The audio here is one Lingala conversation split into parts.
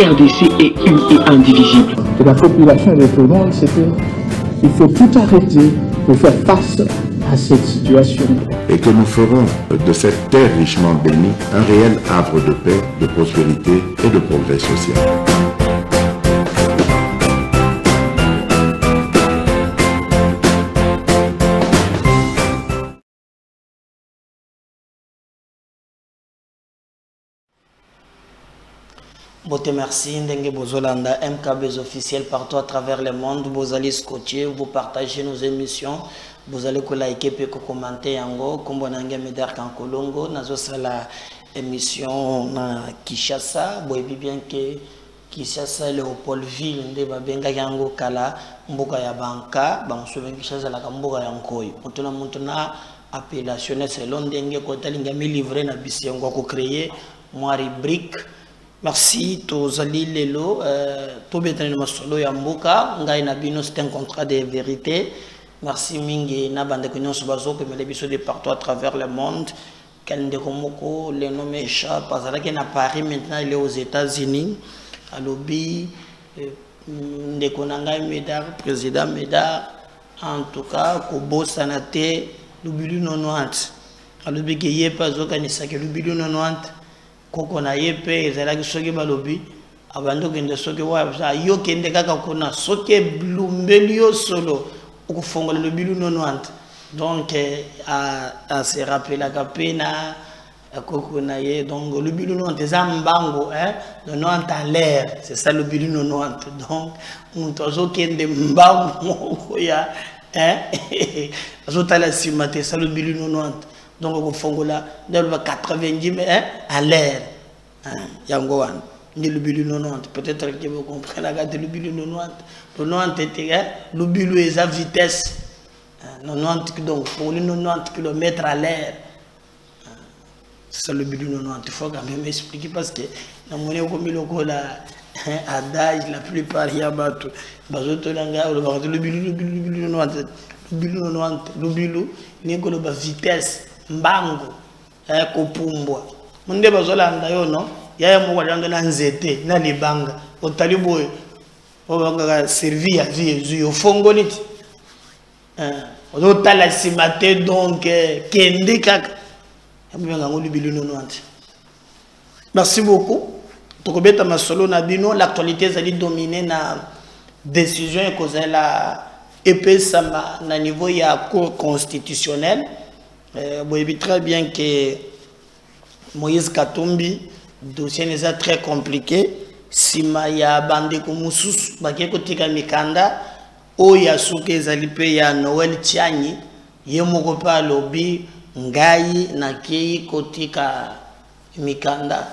RDC est une et indivisible. Et la population répondante, c'est qu'il faut tout arrêter pour faire face à cette situation. Et que nous ferons de cette terre richement bénie un réel havre de paix, de prospérité et de progrès social. Bote merci, Ndenge Bozolanda, MKBs officiels partout à travers le monde. Vous allez scotcher, vous partagez nos émissions, vous allez liker et commenter. Comme on a Médard Kankolongo, nous avons la émission na Kinshasa. Vous savez bien que Kinshasa, Léopoldville, Ndebabenga Yango Kala, Mboka ya Banka, bon, souvent Kinshasa la Mboka Yankoy. Maintenant, appellation selon Ndenge Kotalingami livré na Bissiongo ko créer moi rubrique. Merci, Tozali Lelo, Tobetane Masolo Yambuka, Ngai Nabino, c'est un contrat de vérité. Merci Mingi, Nabande Konyon Subazo, que me l'épisode de partout à travers le monde. Kalinde Komoko, le nom échappe, parce qu'il est à Paris, maintenant il est aux États-Unis. À l'Obi, Ndekonanga Médard, président Médard, en tout cas, Kobo Sanate, l'Ubilu Nonouante. À l'Obi qui y est pas au Kanisa, que l'Ubilu Nonouante. Koko na yepe ezalaki soki balobi abando kende soki wa yo kende kaka kuna soki blumbeli yo solo okufongola le bilu 90 donc à se rappeler la kapena koko na ye donc le bilu 90 zambango hein 90 à l'air c'est ça le bilu 90 donc on tozo kende mbango ya hein azotala simate ça le bilu 90. Donc, au fond, là, dans le 90 à l'air. Yangoan, ni le bilu 90. Peut-être que vous comprenez la garde le bilu 90. Le 90 était le bilu est à vitesse. 90 donc, pour les 90 km à l'air. C'est le bilu 90. Il faut quand même expliquer parce que dans mon école, adage, la plupart, il y a battu. Le bilu 90. Le bilu 90. Le bilu, il y a une vitesse. Mbango kopumbwa munde bazolanda yo no yaya mugwalanda na nzete na libanga otaliboye obanga servi ya vie yo fongoliti otala simate donc kende kaka yabanga ngolu bilu 90. Merci beaucoup tokobeta masolo na bino l'actualité zali dominer na décision ekozala la EPS na niveau ya cour constitutionnelle. Vous savez très bien que Moïse Katumbi, le dossier n'est pas très compliqué. Si il y a bandé comme Moussous, Bakekotika Mikanda, ou ya Souke Zalipe ya Noël Tiani, Yemokopa Lobby, Ngaï, Nakei, Kotika Mikanda.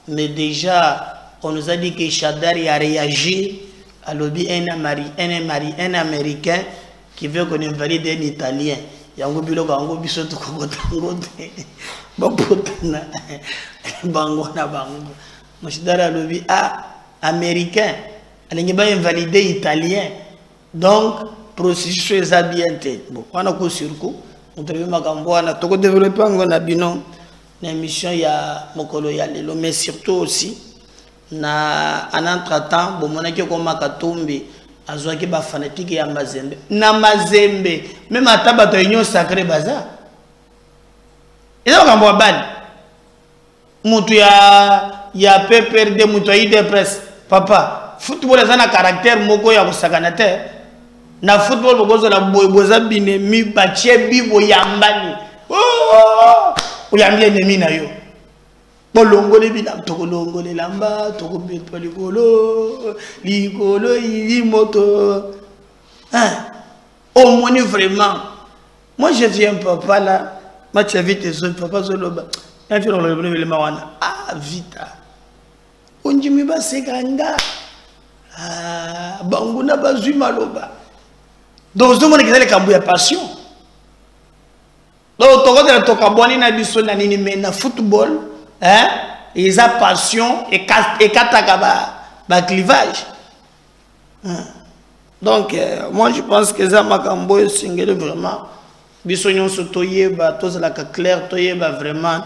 Mais déjà, on nous a dit que Chadari a réagi à Lobby un Américain qui veut qu'on invalide un Italien. Yango bilo bango biso to kotango te bapotana bango na bango moshidara lobi américain alingi ba invalider italien donc processus est bien te bon wana ko surko on devait makambo wana to ko développer ngo na bino na émission ya mokolo ya lelo mais surtout aussi na en entre-temps bon monaki ko makatumbi azwaki ba fanatique ya Mazembe na Mazembe même atabato union sacré baza eza kambo bali mutu ya PPRD mutu ya IDPS papa football eza na caractère moko ya kusakana te na football bokozo la boza bine mi bachie bibo yambani uyambie nemi na yo bolongole bina tokolongole lamba tokobetwa likolo moto au moins vraiment moi je viens papa là ma tu vite les autres papa zoloba vita onjimi basekanga banguna bazwi maloba donc je me dis que passion donc tokabwani na biso na nini mais na football hein, ils ont passion et kataka ba clivage. Donc moi je pense que ça makambo singele vraiment bisonyon sotoye ba tous la clair toye ba vraiment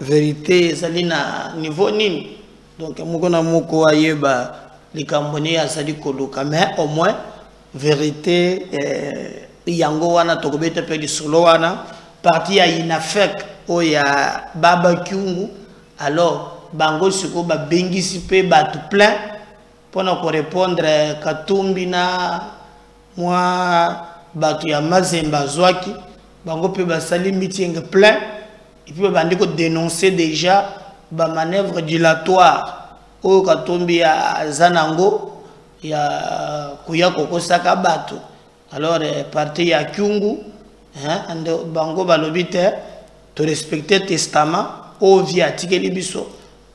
vérité zali na niveau nini Donc moko na moko ayeba likamboni azali koluka mais au moins vérité yango wana tokobeta pe di solo wana parti ya inafek o ya baba kyungu alors bango siko ba bengisi pe batu plein pour ko répondre Katumbi na moi batu ya Mazemba zwaki bango pe basali meeting plein et puis bandi ko dénoncer déjà ba manœuvre dilatoire o Katumbi ya Zanango ya kuya kokosaka batu alors parti ya Kyungu ande bango balobite to respecter testament o via tikeli biso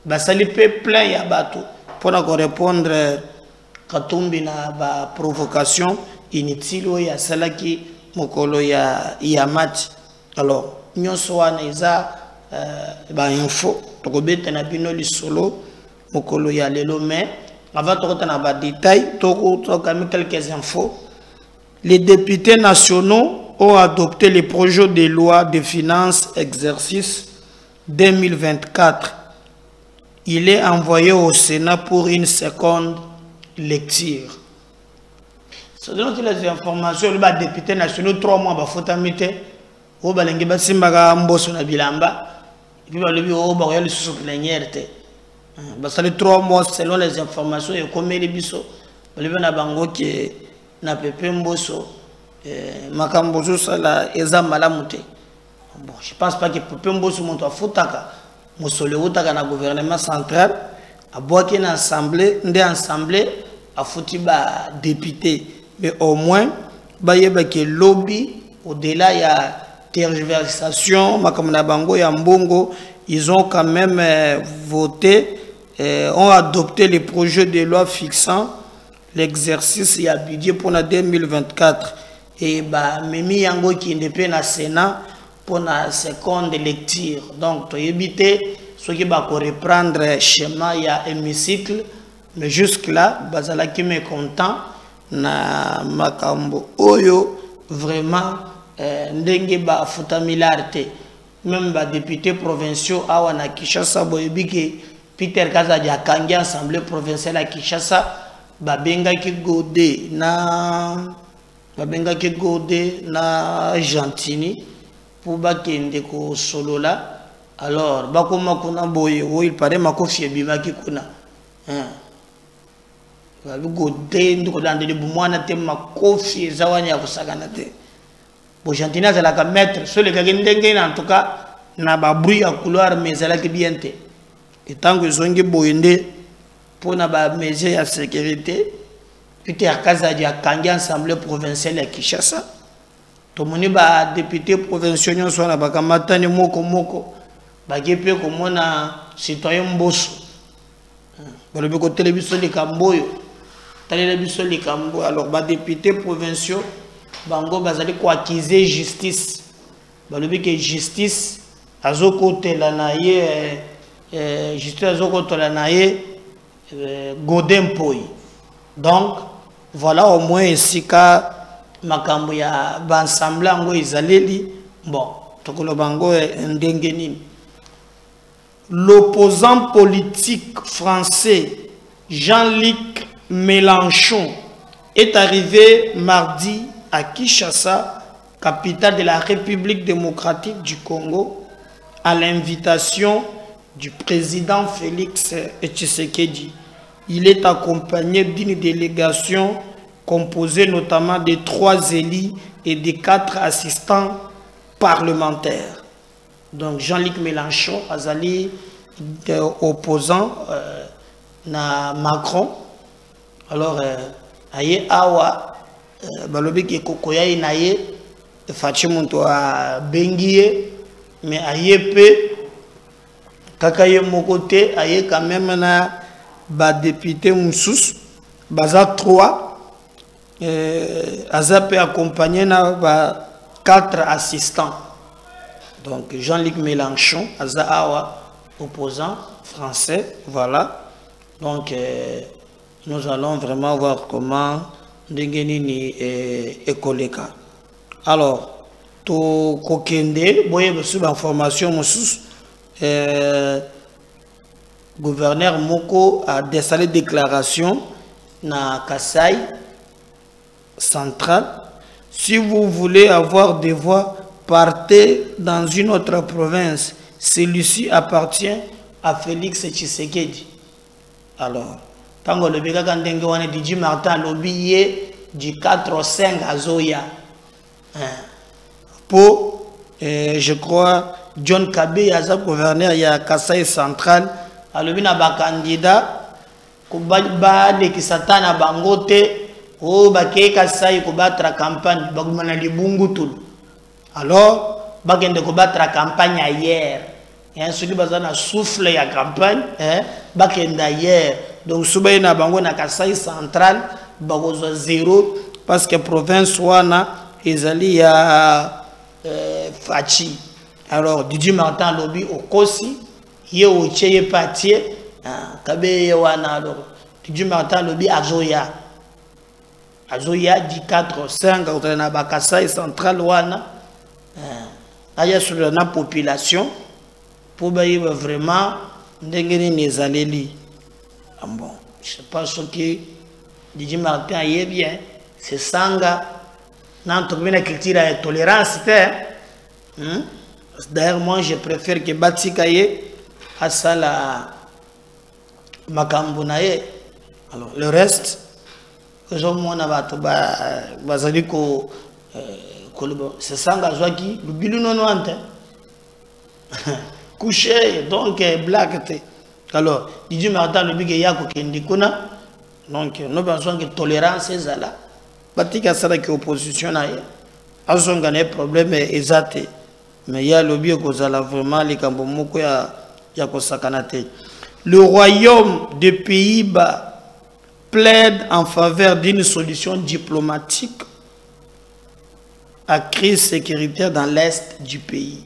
basali pe plein ya batu pour ko répondre Katumbi na ba provocation inutile ya salaki mokolo ya mati. Alors nyonso wana eza ba info tokobeta na bino lisolo mokolo ya lelo mais avant de na ba détail tokami quelques infos. Les députés nationaux ont adopté le projet de loi de finances exercice 2024. Il est envoyé au Sénat pour une seconde lecture. Selon les informations, les députés nationaux 3 mois bafotamite o balengi basimbaka mboso na bilamba et puis balobi o ba yali sous plénière te. Basali 3 mois selon les informations et comme les biso balobi na bango ke na pepe mboso makambozo sala eza malamu te. Bon, je pense pas que pepe mboso monto afutaka mosole utaka na gouvernement central aboaki na assemblée ndé assemblée afuti ba député mais au moins bayeba ke lobby au-delà ya tergiversation makamna bango ya mbongo ils ont quand même voté ont adopté le projet de loi fixant l'exercice ya budget pour la 2024 et ba memi yango ki ndepé na Sénat pour la seconde lecture. Donc to éviter ce qui va reprendre schéma ya hémicycle mais jusque là bazala qui me content na makambo oyo vraiment ndenge ba futamilarité même ba députés provinciaux awa na Kinshasa boyebiki Peter Kazaji akangi assemblée provinciale à Kinshasa babenga ki Godé na Gentini pour bakende ko solola alors bakoma kuna boye o il paraît makofi bimaki kuna babi Godé ndiko dandeli bumwana te makofi zawanya ya kusakana te bo Gentini azala ka mettre sur le gagende en tout cas na ba bruit à couloir mais azala ki bien te et tant que zongi boyende pour na ba mesure de sécurité Peter Kazaji a kangi assemblée provinciale à Kinshasa to moni ba député provinciaux nyonso na bakamata ni moko bagepe komona citoyen mboso balobi ko télévision likamboyo talela biso likambo alors ba député provinciaux bango bazali ko accuser justice balobi que justice azokotela na ye justice azokotela na ye Godin Poi. Donc voilà au moins ici ka makambo ya bansemble ngo izaleli bon tokolo bango ndengeni. L'opposant politique français Jean-Luc Mélenchon est arrivé mardi à Kinshasa, capitale de la République démocratique du Congo, à l'invitation du président Félix Tshisekedi. Il est accompagné d'une délégation composée notamment de 3 élus et de 4 assistants parlementaires. Donc Jean-Luc Mélenchon, azali opposant na Macron. Alors aye awa balobi ke kokoya inaye fachimuntu a bengiye mais aye pe kakaye mokote aye quand même na ba député moussous baza 3 aza pe accompagné na ba 4 assistants. Donc Jean-Luc Mélenchon aza awa opposant français, voilà. Donc nous allons vraiment voir comment Ndengenini et Koleka. Alors, to kokende, boye besu information moussous gouverneur Moko a déclaré déclaration na Kasai central. Si vous voulez avoir des voix, partez dans une autre province. Celui-ci appartient à Félix Tshisekedi. Alors, quand le béga kandenge wana DJ Martin lobiye du 4-5 à Zoya. Pour, je crois, John Kabe, Yaza gouverneur, il y a Kasai central. Alors, il y a un candidat qui s'attend Bangote. Oh, bake Kasai ko battre la campagne, bagumana libungu tout. Alors, bagende ko battre la campagne hier. Et celui bazana souffle ya campagne, bakenda hier. Donc souba na bango na Kasai central, bagozo zéro parce que province wana ezali ya Fachi. Alors Didi Martin lobby au Kosi, ye o cheye patie, kabe wana alors Didi Martin lobby azoya. Azoya di 4-5 au na Bakasai central wana. Aya sur la population pour bailler vraiment ndengeni nezaleli. Bon, je sais pas ce que Didi Martin est bien, c'est sanga n'entre la culture et tolérance. D'ailleurs, moi je préfère que Batikaye à ça la Makambunaye. Alors le reste, c'est sanga joaki, le bilu non ante. Couché, donc black. Alors, Didi Martin le big yako kendikuna. Donc, nous pensons que tolérance est là. Batika sala qui opposition na ye. Azonga ne problème exact. Mais il y a le bio kozala vraiment les kambomoko ya kosakanate. Le royaume des Pays-Bas plaide en faveur d'une solution diplomatique à crise sécuritaire dans l'est du pays.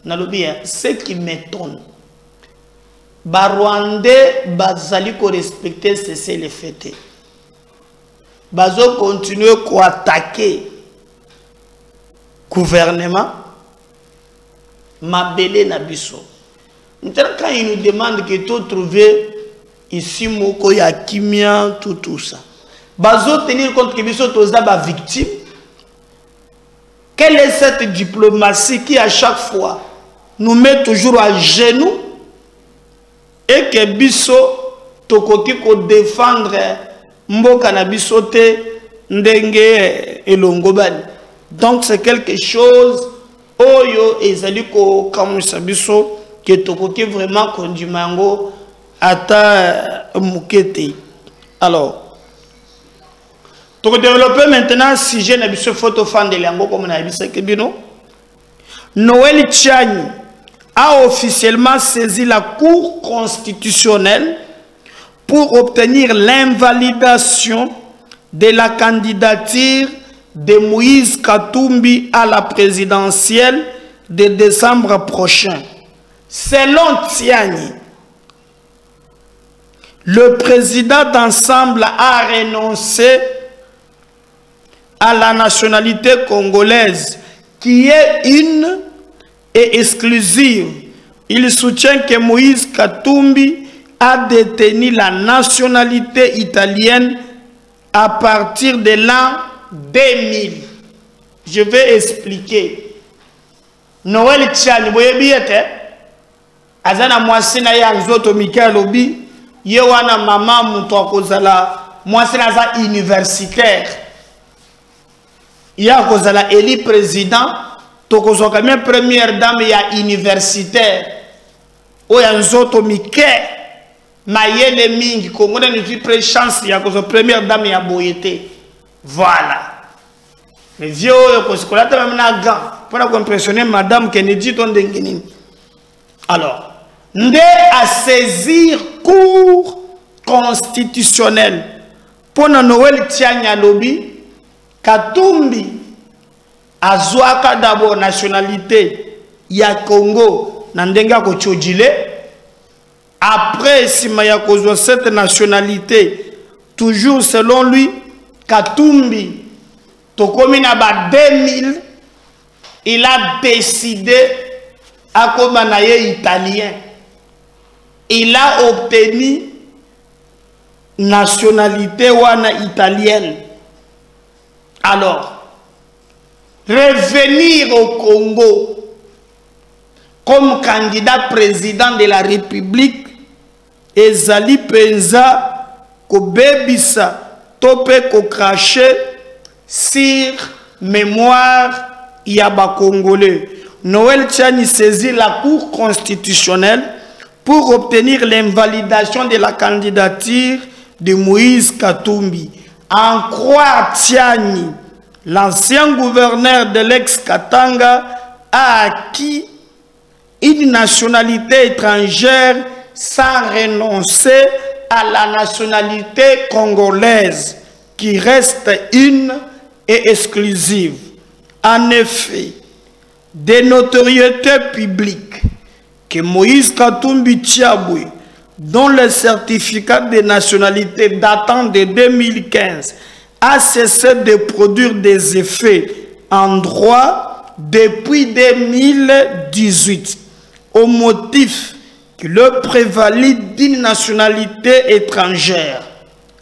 Ce qui m'étonne, les Rwandais bazali ko respecter cesser les fêtes. Bazo continuer à attaquer gouvernement mabele na biso. Quand ils nous demandent que tu trouver ici moko ya kimia tout ça. Bazo tenir compte que biso toza ba victime. Quelle est cette diplomatie qui à chaque fois nous met toujours à genoux et que biso tokoki ko défendre mboka na biso te ndenge elongobani. Donc c'est quelque chose oyo ezali ko kamusa biso que tokoki vraiment kondimango ata mukete. Alors pour développer maintenant si j'ai na biso photo fan de lango comme na biso kebino. Noël Tchani a officiellement saisi la Cour constitutionnelle pour obtenir l'invalidation de la candidature de Moïse Katumbi à la présidentielle de décembre prochain. Selon Tiani, le président d'ensemble a renoncé à la nationalité congolaise qui est une et exclusive. Il soutient que Moïse Katumbi a détenu la nationalité italienne à partir de l'an 2000. Je vais expliquer. Noël Tchani, vous voyez, azana mwasina ya nzoto Michael Obi, yewana mama muto kozala mwasina za universitaire. Ya kozala élu président, tokozoka même première dame ya universitaire. Oya nzoto Michael mayele mingi kongona ni plus chance ya kozo première dame ya boyete. Voilà. Mais vieux oyo kosikolata même na gant pour impressionner madame Kennedy Tondengeni. Alors, Ndé à saisir cour constitutionnelle pour Noël Tianya Lobi, Katumbi azwaka d'abord nationalité ya Congo Nandenga Kochodile. Après, si maya kozwa cette nationalité, toujours selon lui, Katumbi, Tokomina ba 2000, il a décidé à Komanaye italien. il a obtenu nationalité wana italienne. Alors, revenir au Congo comme candidat président de la République, ezali penza ko bebisa tope ko cracher sur mémoire yaba congolais. Noël Tchani saisit la Cour constitutionnelle pour obtenir l'invalidation de la candidature de Moïse Katumbi. En croire Tchani, l'ancien gouverneur de l'ex-Katanga a acquis une nationalité étrangère sans renoncer à la nationalité congolaise qui reste une et exclusive. En effet, des notoriétés publiques que Moïse Katumbi Tchaboué, dont le certificat de nationalité datant de 2015 a cessé de produire des effets en droit depuis 2018, au motif qu'il le prévalide d'une nationalité étrangère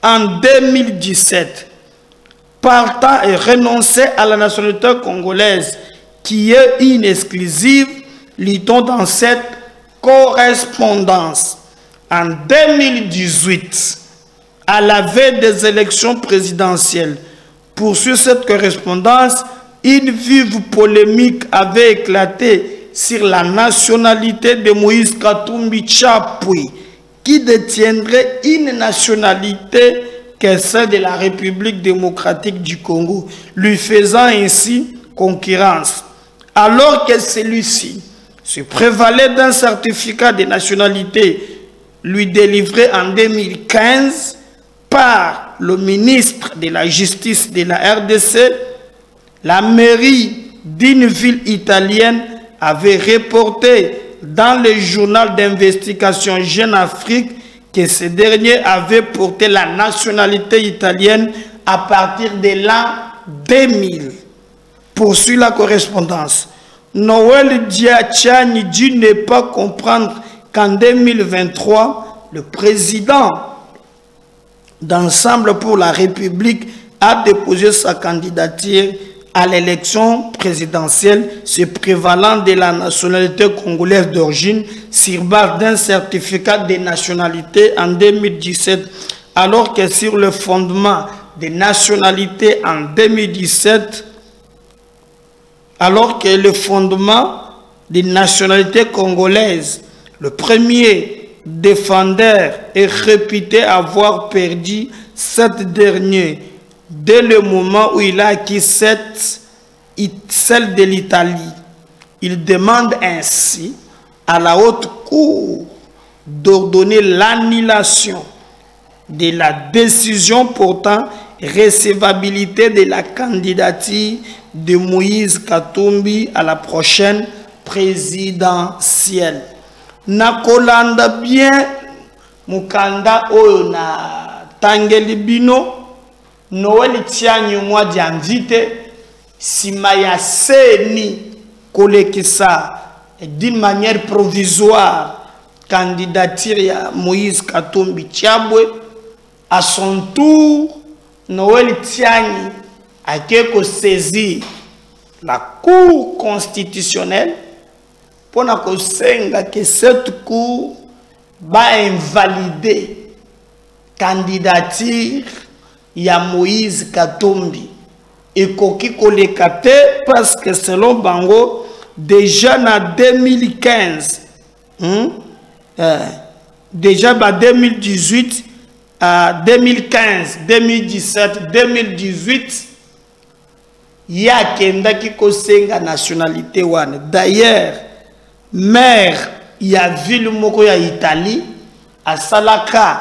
en 2017, partant et renoncer à la nationalité congolaise qui est une exclusive, lit-on dans cette correspondance. En 2018, à la veille des élections présidentielles, poursuit cette correspondance, une vive polémique avait éclaté sur la nationalité de Moïse Katumbi Tchaboué, qui détiendrait une nationalité qu'est celle de la République démocratique du Congo, lui faisant ainsi concurrence. Alors que celui-ci se prévalait d'un certificat de nationalité lui délivré en 2015 par le ministre de la Justice de la RDC, la mairie d'une ville italienne avait reporté dans le journal d'investigation Jeune Afrique que ce dernier avait porté la nationalité italienne à partir de l'an 2000. Poursuit la correspondance. Noël Tchani dit ne pas comprendre qu'en 2023, le président d'Ensemble pour la République a déposé sa candidature à l'élection présidentielle se prévalant de la nationalité congolaise d'origine sur base d'un certificat de nationalité en 2017, alors que sur le fondement des nationalités en 2017, alors que le fondement des nationalités congolaises, le premier défendeur est réputé avoir perdu cette dernière dès le moment où il a acquis celle de l'Italie. Il demande ainsi à la haute cour d'ordonner l'annulation de la décision portant recevabilité de la candidature de Moïse Katumbi à la prochaine présidentielle. Nakolanda bien mukanda oyo na tangeli bino Noël Tchani mwa dianvite simaya seni kolekisa d'une manière provisoire candidature ya Moïse Katumbi Tchaboué. À son tour, Noël Tchani a quelque saisi la Cour constitutionnelle pour que cette Cour va invalider candidature ya Moïse Katumbi et koki kolekate parce que selon Bango déjà en 2015 déjà en 2018 2015 2017 2018 ya kenda ki kosenga nationalité wana. D'ailleurs maire ya ville moko ya Italie a salaka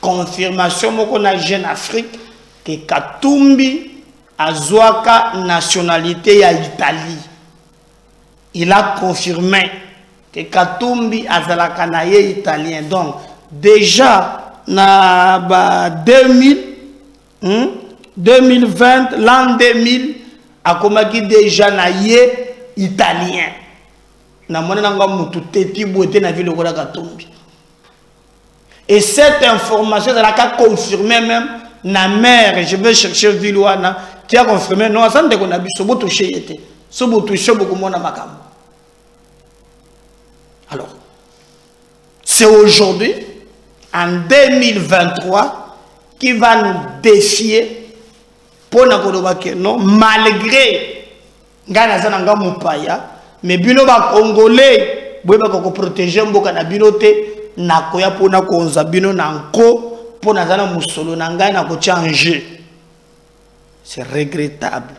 confirmation moko na Jeune Afrique que Katumbi azwaka nationalité ya Italie. Il a confirmé que Katumbi azalaka na ye italien. Donc déjà na ba 2020 l'an 2000 akomaki déjà na ye italien. Na mona nga mutu teti bote na ville ko Katumbi. Et cette information, elle a confirmé même na mère, je vais chercher Vilouana, qui a confirmé, non, ça ne qu'on a vu, ce beau touché était. Ce beau touché, beaucoup moins à Makam. Alors, c'est aujourd'hui, en 2023, qui va nous défier pour nous non, malgré Ngana Zananga Moupaya, mais bino ba Congolais, boye ba ko protéger mboka na bino te na koya pona ko nza bino na nko pona zana musolo na ngai na ko changer. C'est regrettable.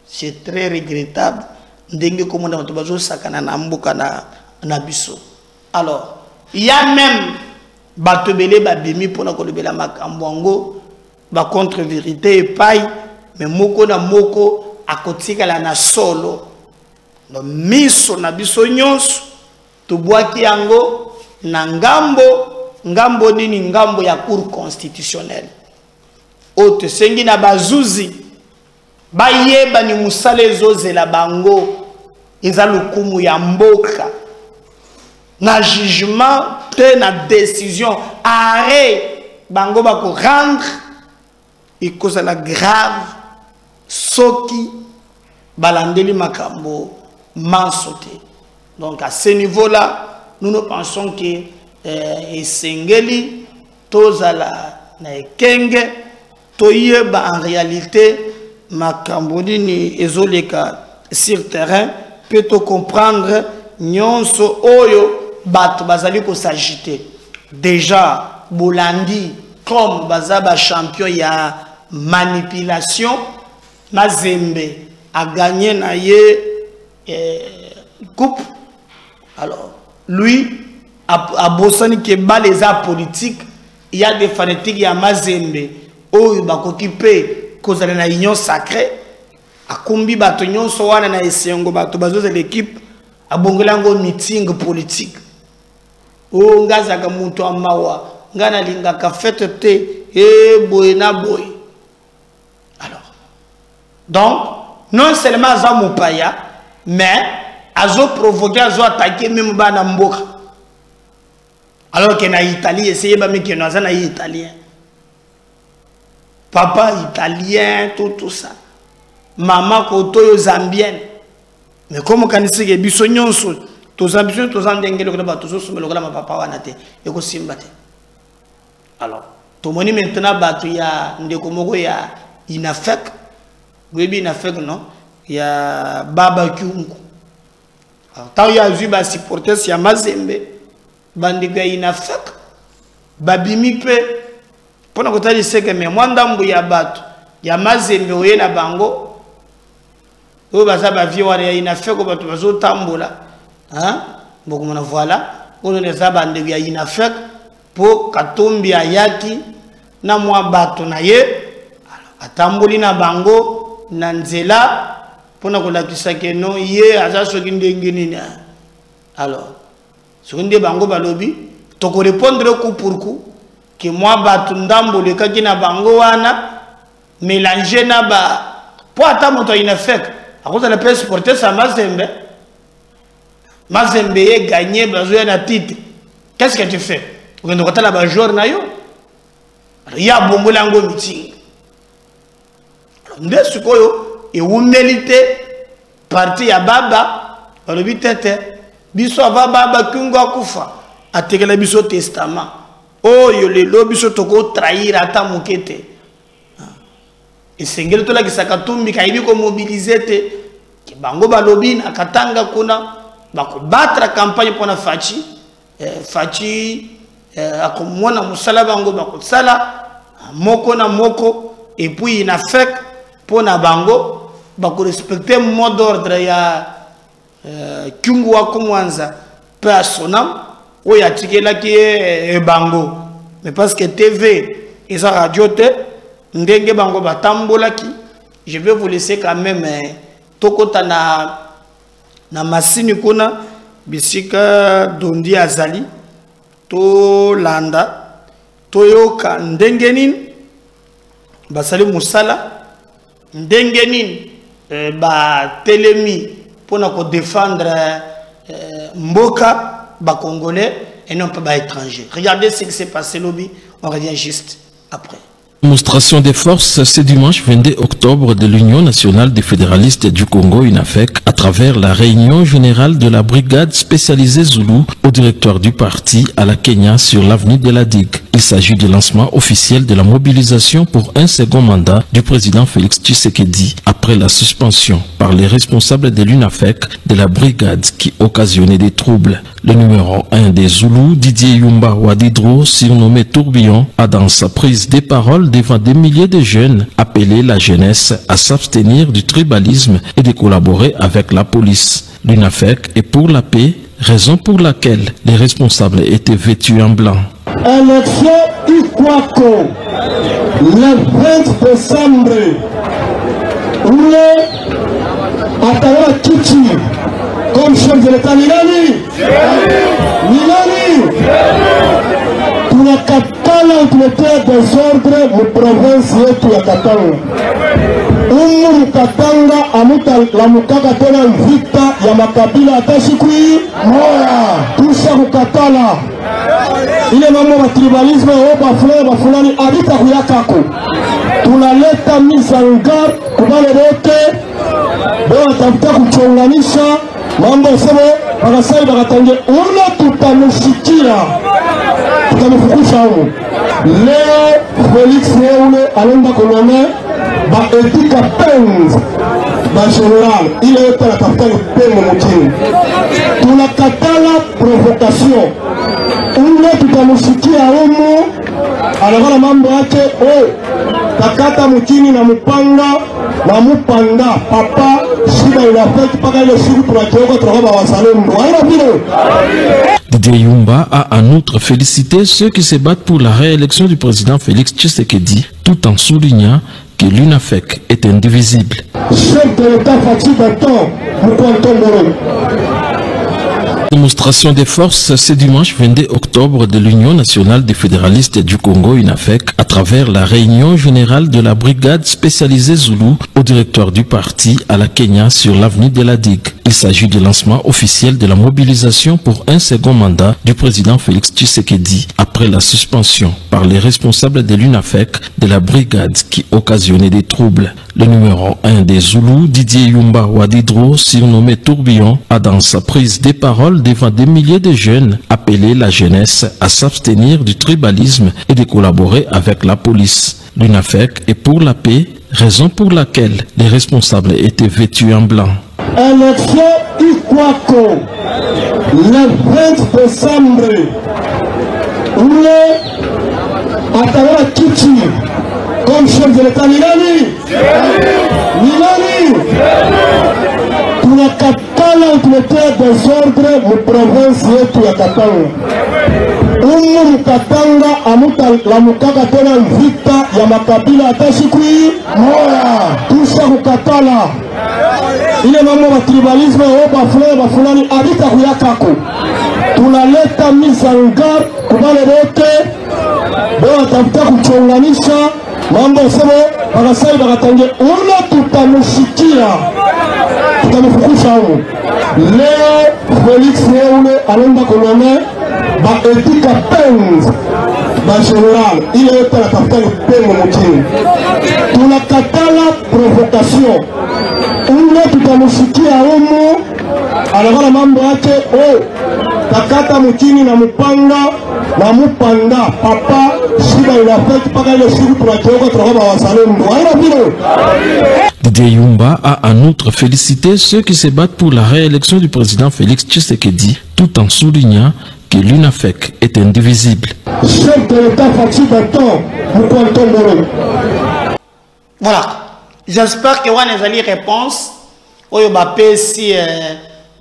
C'est très regrettable. Ndenge comme on a bazo sakana na mboka na biso. Alors, il y a même batobele ba bimi pona ko lebela makambwango ba contre vérité et paille, mais moko na moko akotika la na solo. No miso na biso nyonso tobwaki yango na ngambo nini ngambo ya cour constitutionnelle ote sengi na bazuzi bayeba ni musale zozela bango eza lukumu ya mboka na jugement te na décision arrêt bango bako rendre ikoza la grave soki balandeli makambo sauté. Donc à ce niveau-là, nous pensons que Esengeli, Tozala, Naekenge, Toyeba en réalité, Makamboni ni Ezoleka sur terrain, peut-on comprendre Nyonso Oyo, Bat Bazali ko s'agiter. Déjà, Bolandi, comme Bazaba champion, il y a manipulation, Mazembe a gagné naie coupe. Alors lui a bossani que bas les arts politiques, il y a des fanatiques, il y a Mazembe oh ba occupé cause de la union sacrée a kombi bato nyonso wana na esengo bato bazoza l'équipe a bongolango meeting politique oh ngaza ka muntu amawa ngana linga ka fête te e boyna boy. Alors donc non seulement za mopaya mais azo provoqué, azo attaqué même bana mboka. Alors que na Italie, essayez pas mais que nous na italien. Papa italien, tout ça. Maman koto zambienne. Mais comme quand c'est que biso nyonso, tos ambitions, tos andengelo ko ba tos somelo ko ma papa wana te, e ko simbate. Alors, to moni maintenant batu ya ndeko moko ya inafek. Webi inafek non? Ya baba kyungu. Tant ya vu ba supporters ya Mazembe bandiga inafek babimi pe pona ko tali seke me mwandambu ya batu ya Mazembe oye na bango o baza ba viwa ya inafek batu bazo tambola hein boko mona voilà on les a bandiga ya inafek po katombi ayaki na mwa batu na ye atamboli na bango na nzela pona ko lakisa ke non ye aza soki ndenge nini. Alors soki nde bango balobi to ko répondre coup pour coup que moi batu ndambo le kaki na bango wana mélanger na ba po ata moto ina fek akoza la presse porter sa Mazembe ye gagné bazo na titre. Qu'est-ce que tu fais? On doit kotala ba joueur na yo ya bongola ngo meeting. Nde sikoyo et vous méritez parti à baba le bitete biso ava baba kungo kufa atekela biso testament oh yo le lo biso toko trahir ata mukete et sengeli to la kisaka tumbi kaibi ko mobiliser te ki bango balobi na katanga kuna bako battre campagne pona fachi akomona musala bango bako sala moko na moko et puis ina fek pona bango bako respecter mot d'ordre ya kyungu wa kumwanza personnel o ya tikela ki bango mais parce que TV et sa radio te ndenge bango batambola ki je vais vous laisser quand même tokota na masini kuna bisika dondi azali to landa toyoka ndenge nini basali musala ndenge nini ba telemi pour nous défendre mboka ba congolais et non pas étrangers. Regardez ce qui s'est passé, lobby. On revient juste après. Démonstration des forces ce dimanche 22 octobre de l'Union nationale des fédéralistes du Congo, UNAFEC, à travers la réunion générale de la brigade spécialisée Zoulou au directoire du parti à la Kenya sur l'avenue de la Digue. Il s'agit du lancement officiel de la mobilisation pour un second mandat du président Félix Tshisekedi après la suspension par les responsables de l'UNAFEC de la brigade qui occasionnait des troubles. Le numéro 1 des Zoulous, Didier Yumba Wadidro, surnommé Tourbillon, a dans sa prise des paroles devant des milliers de jeunes appelé la jeunesse à s'abstenir du tribalisme et de collaborer avec la police. L'UNAFEC est pour la paix, raison pour laquelle les responsables étaient vêtus en blanc. Élection Ikwako, le 20 décembre, Oule Atawa Kiti, comme chef de l'État Nilani, tunakatala utuletea desordre mu province yetu ya Katanga. Umu mkatanga amutalamukaka tena vita ya makabila hata siku hii moya. Tusha kukatala ile mambo ya tribalisme oba fulani abita kuyakako. Tunaleta mizangar kubale bote bo atafuta kuchonganisha mambo sebo bakasai bakatange una tutamushikia tutamufukusha huko. Leo Felix Neule alenda kolone ba etika penz ba general ile yote anatafuta pengo mchini. Tunakatala provocation. Ule tutamushikia huko anaona mambo yake takata mchini na mpanga na mupanda papa shida inafeti paka ile siku tunatoka tunakaba wasalemu haina vile. Didier Yumba a en outre félicité ceux qui se battent pour la réélection du président Félix Tshisekedi, tout en soulignant que l'UNAFEC est indivisible. Chef de l'État fatigue un temps, Démonstration des forces ce dimanche 22 octobre de l'Union nationale des fédéralistes du Congo, UNAFEC, à travers la réunion générale de la brigade spécialisée Zoulou au directoire du parti à la Kenya sur l'avenue de la Digue. Il s'agit du lancement officiel de la mobilisation pour un second mandat du président Félix Tshisekedi après la suspension par les responsables de l'UNAFEC de la brigade qui occasionnait des troubles. Le numéro 1 des Zoulous, Didier Yumba Wadidro, surnommé Tourbillon, a dans sa prise des paroles devant des milliers de jeunes appelé la jeunesse à s'abstenir du tribalisme et de collaborer avec la police. L'UNAFEC est pour la paix, raison pour laquelle les responsables étaient vêtus en blanc. Élection Ikwako, le 20 décembre, Oule Atawa Kiti, comme chef de l'État Nilani, tunakatala utuletea desordre mu province yetu ya Katanga. Umu mkatanga amutalamukaka tena vita ya makabila hata siku hii moya. Tusha kukatala ile mambo ya tribalisme oba fulani abita kuyakako. Tunaleta mizangar kubale bote bo atafuta kuchonganisha mambo sebo bakasai bakatange una tutamushikia tutamufukusha huko. Leo Felix Neule alenda kolone ba etika penz ba general ile yote anatafuta pengo mchini. Tunakatala provocation. Ule tutamushikia huko anaona mambo yake takata mchini na mpanga na mupanda papa shida inafeti paka ile siku tunatoka tunakaba wasalemu haina vile. Didier Yumba a en outre félicité ceux qui se battent pour la réélection du président Félix Tshisekedi, tout en soulignant que l'UNAFEC est indivisible. Chef de l'État fatigue un temps, voilà. J'espère que vous avez une réponse. Si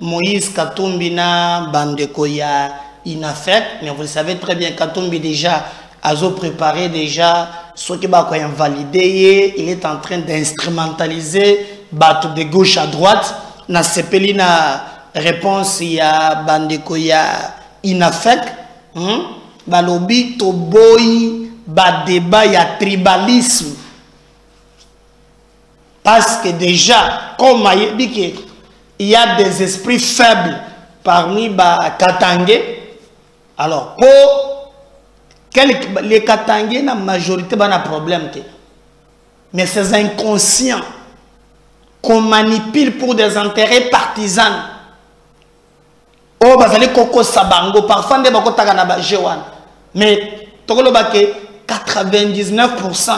Moïse Katumbi na bandeko ya INAFEC, mais vous le savez très bien, Katumbi déjà a préparé déjà ce qui va invalider, il est en train d'instrumentaliser bateau de gauche à droite. Na sepeli na réponse ya bandeko ya INAFEC, balobi to boy ba débat ya tribalisme. Parce que déjà, comme il y a des esprits faibles parmi les Katangais, Alors, pour les Katangais, la majorité, a un problème. Mais ces inconscients qu'on manipule pour des intérêts partisans. Oh, bah, allez Koko Sabango, parfois, des Bako Taganaba Jewan. Mais, Tokolo Bake, 99%,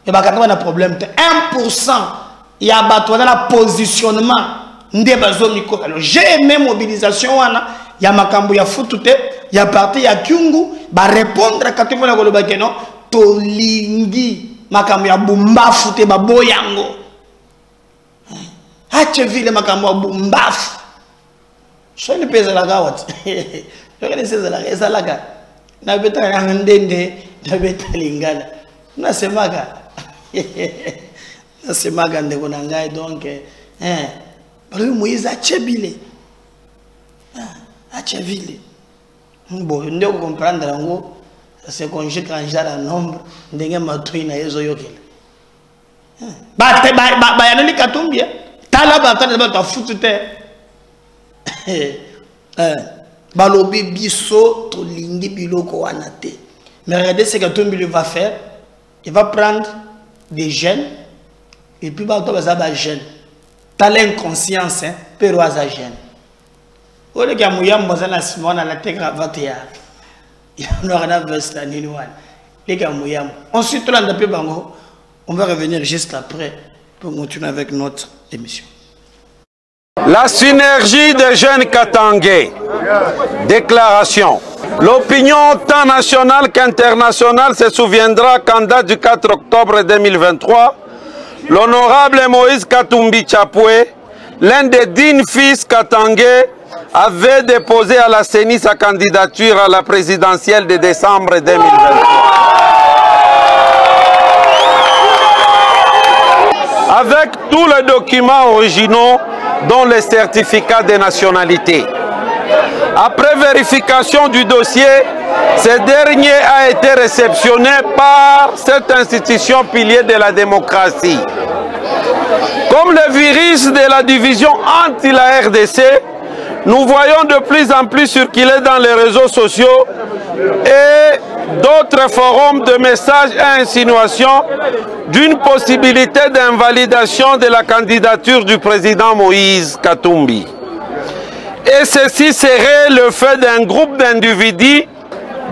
il y a un problème. 1%, il y a un positionnement. J'ai aimé mobilisation, il y a Makambo, il y a Futute, il y a parti, il y a Kyungu, va répondre à Katimona Golobakeno, Tolingi, Makambo, il y a Bumba Fute, Baboyango. Hacheville, Makambo, Bumbaf. Je ne peux pas la gawat. Je ne sais pas la gawat. Na beta ngandende, na beta lingala. Na semaga. Na semaga ndeko na ngai donc Parce que Moïse a tchébile. A tchébile. Bon, on doit comprendre ngo c'est qu'on jette quand j'ai un nombre ndenge matui na yezo yokela. Ba yanoli katumbi. Tala ba tala ba futute. Balobi biso to lingi biloko wanate. Mais regardez ce que Katumbi va faire. Il va prendre des jeunes et puis ba to ba jeunes. T'as l'inconscience, hein, pero aza jeune. Au lieu que Mouyam Bozana Simon a la tegra 21. Il y a un veste à Ninouane. Les gars Mouyam. Ensuite, on va revenir juste après pour continuer avec notre émission. La synergie des jeunes Katangais. Déclaration. L'opinion tant nationale qu'internationale se souviendra qu'en date du 4 octobre 2023, l'honorable Moïse Katumbi Chapwe, l'un des dignes fils katangais, avait déposé à la CENI sa candidature à la présidentielle de décembre 2023. Avec tous les documents originaux, dont les certificats de nationalité. Après vérification du dossier, ce dernier a été réceptionné par cette institution pilier de la démocratie. Comme le virus de la division anti la RDC, nous voyons de plus en plus circuler dans les réseaux sociaux et d'autres forums de messages et insinuations d'une possibilité d'invalidation de la candidature du président Moïse Katumbi. Et ceci serait le fait d'un groupe d'individus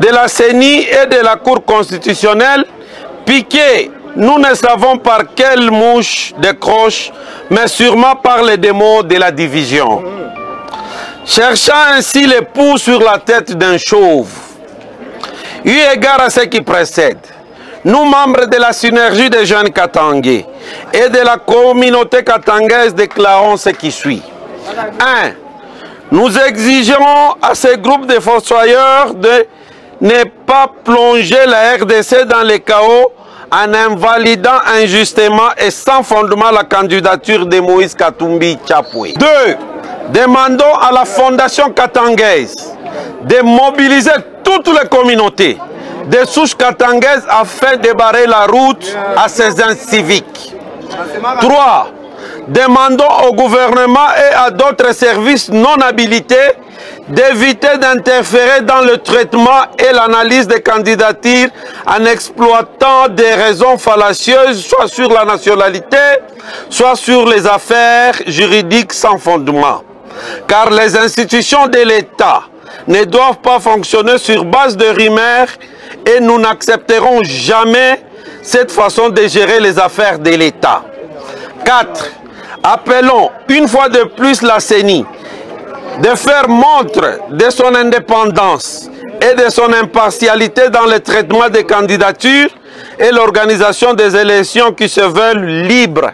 de la CENI et de la Cour constitutionnelle piqués, nous ne savons par quelle mouche décroche, mais sûrement par les démons de la division. Cherchant ainsi les poux sur la tête d'un chauve. Eu égard à ce qui précède, nous, membres de la synergie des jeunes Katangais et de la communauté katangaise, déclarons ce qui suit. 1. Nous exigeons à ces groupes de fossoyeurs de ne pas plonger la RDC dans le chaos en invalidant injustement et sans fondement la candidature de Moïse Katumbi Chapwe. 2. Demandons à la Fondation katangaise de mobiliser toutes les communautés des souches katangaises afin de barrer la route à ces inciviques. 3. Demandons au gouvernement et à d'autres services non habilités d'éviter d'interférer dans le traitement et l'analyse des candidatures en exploitant des raisons fallacieuses, soit sur la nationalité, soit sur les affaires juridiques sans fondement. Car les institutions de l'État ne doivent pas fonctionner sur base de rumeurs et nous n'accepterons jamais cette façon de gérer les affaires de l'État. 4. Appelons une fois de plus la CENI de faire montre de son indépendance et de son impartialité dans le traitement des candidatures et l'organisation des élections qui se veulent libres,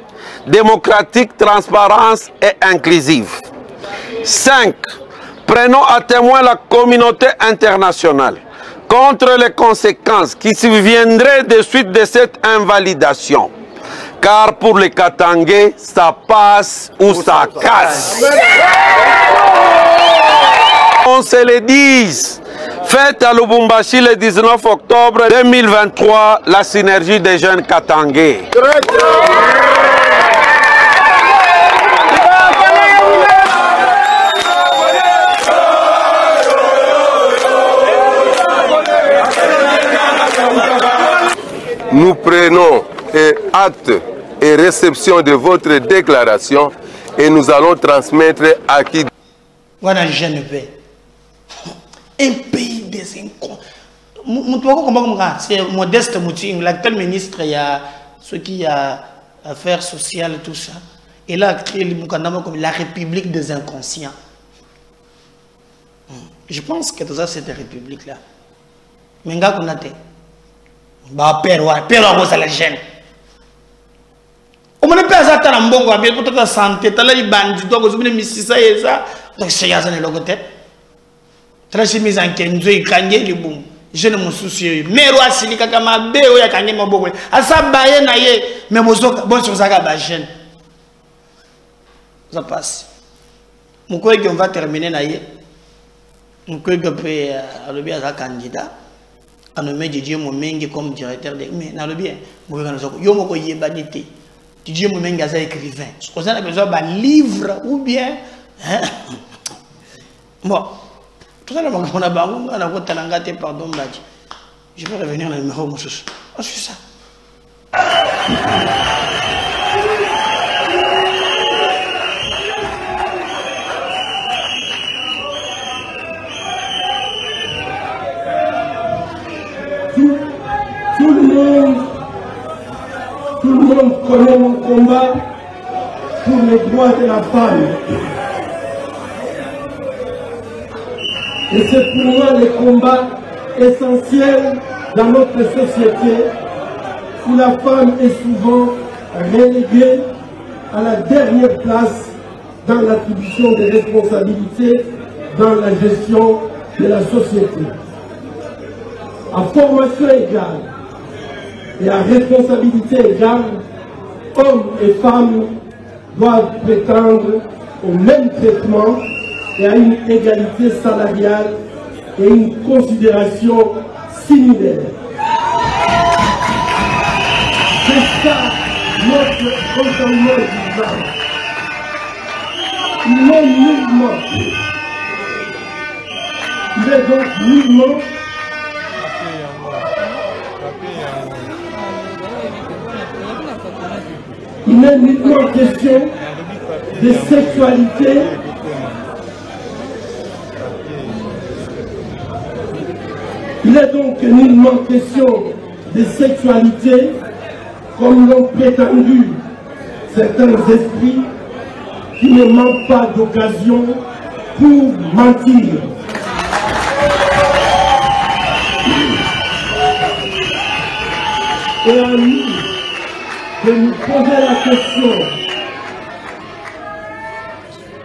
démocratiques, transparentes et inclusives. 5. Prenons à témoin la communauté internationale contre les conséquences qui surviendraient de suite de cette invalidation. Car pour les Katangais, ça passe ou ça casse. On se le dit. Fête à Lubumbashi le 19 octobre 2023, la synergie des jeunes Katangais. nous prenons acte et réception de votre déclaration et nous allons transmettre à qui. Voilà, jeune paix. Un pays des incons. C'est Modeste Mouting, l'actuel ministre, il y a ce qui a affaires sociales, tout ça. Et là, créé comme la République des inconscients. Je pense que tout ça, c'est cette république-là. Mais on a été. Bah, père, c'est la gêne. On ne peut pas faire un bon goût, pour ta santé, tu as les bandits, tu as les ça et ça. Donc, c'est ça, c'est le tête. Tu as les mises en kenzo, il gagne les boum. Je ne me soucie. Mais roi, si les kakama bé, ou ya gagne mon boum. À ça, baye na ye, mais bon, sur ça, la gêne. Ça passe. Mon collègue, on va terminer na ye. Mon collègue peut aller bien à candidat. À nommer Didier Momengue comme directeur de. Mais dans le bien, yo moko yebanité. Didier Momengue est écrivain. On a besoin d'un livre ou bien. Bon. Tout ça, on a pardon, je vais revenir dans le numéro. Je suis ça. Tout le monde connaît mon combat pour les droits de la femme. Et c'est pour moi le combat essentiel dans notre société où la femme est souvent reléguée à la dernière place dans l'attribution des responsabilités dans la gestion de la société. À formation égale et à responsabilité égale, hommes et femmes doivent prétendre au même traitement et à une égalité salariale et une considération similaire. C'est ça notre enseignement d'Islam. Il est donc nullement il n'est nullement question de sexualité il est donc nullement question de sexualité comme l'ont prétendu certains esprits qui ne manquent pas d'occasion pour mentir. Et à nous de nous poser la question,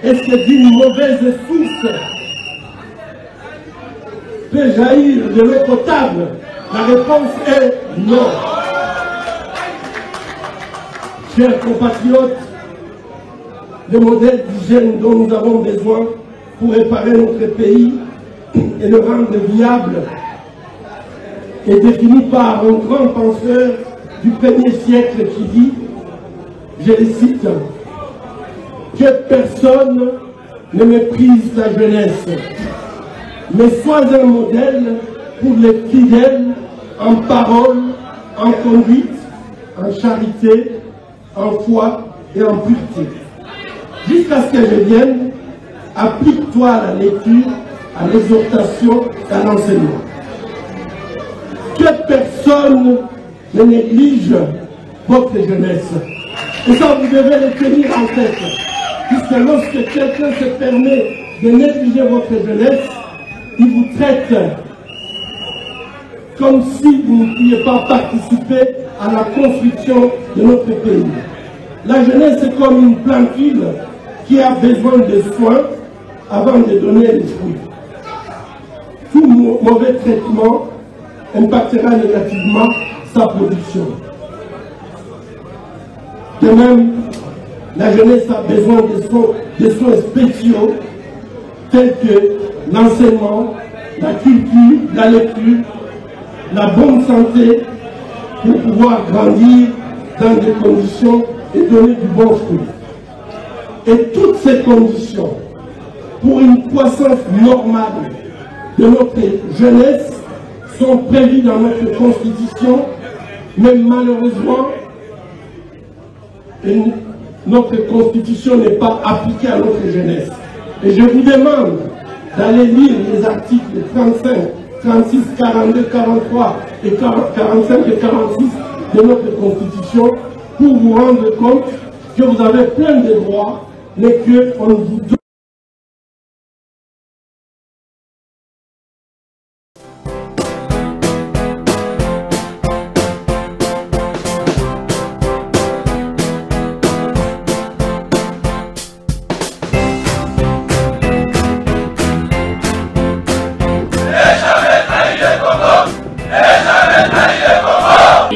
est-ce que d'une mauvaise source peut jaillir de l'eau potable? La réponse est non. Chers compatriotes, le modèle d'hygiène dont nous avons besoin pour réparer notre pays et le rendre viable est défini par un grand penseur du 1er siècle qui dit, je le cite, que personne ne méprise la jeunesse, mais sois un modèle pour les fidèles en parole, en conduite, en charité, en foi et en pureté. Jusqu'à ce que je vienne, applique-toi à la lecture, à l'exhortation et à l'enseignement. Que personne ne néglige votre jeunesse. Et ça, vous devez le tenir en tête. Puisque lorsque quelqu'un se permet de négliger votre jeunesse, il vous traite comme si vous ne pouviez pas participer à la construction de notre pays. La jeunesse est comme une plantule qui a besoin de soins avant de donner les fruits. Tout mauvais traitement impactera négativement sa production. De même, la jeunesse a besoin de soins spéciaux tels que l'enseignement, la culture, la lecture, la bonne santé pour pouvoir grandir dans des conditions et donner du bon fruit. Et toutes ces conditions pour une croissance normale de notre jeunesse sont prévues dans notre Constitution Mais malheureusement, notre constitution n'est pas appliquée à notre jeunesse. Et je vous demande d'aller lire les articles 35, 36, 42, 43 et 45 et 46 de notre constitution pour vous rendre compte que vous avez plein de droits, mais qu'on vous donne.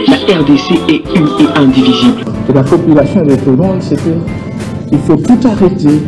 La RDC est une et indivisible. Et la population de tout le monde, c'est qu'il faut tout arrêter.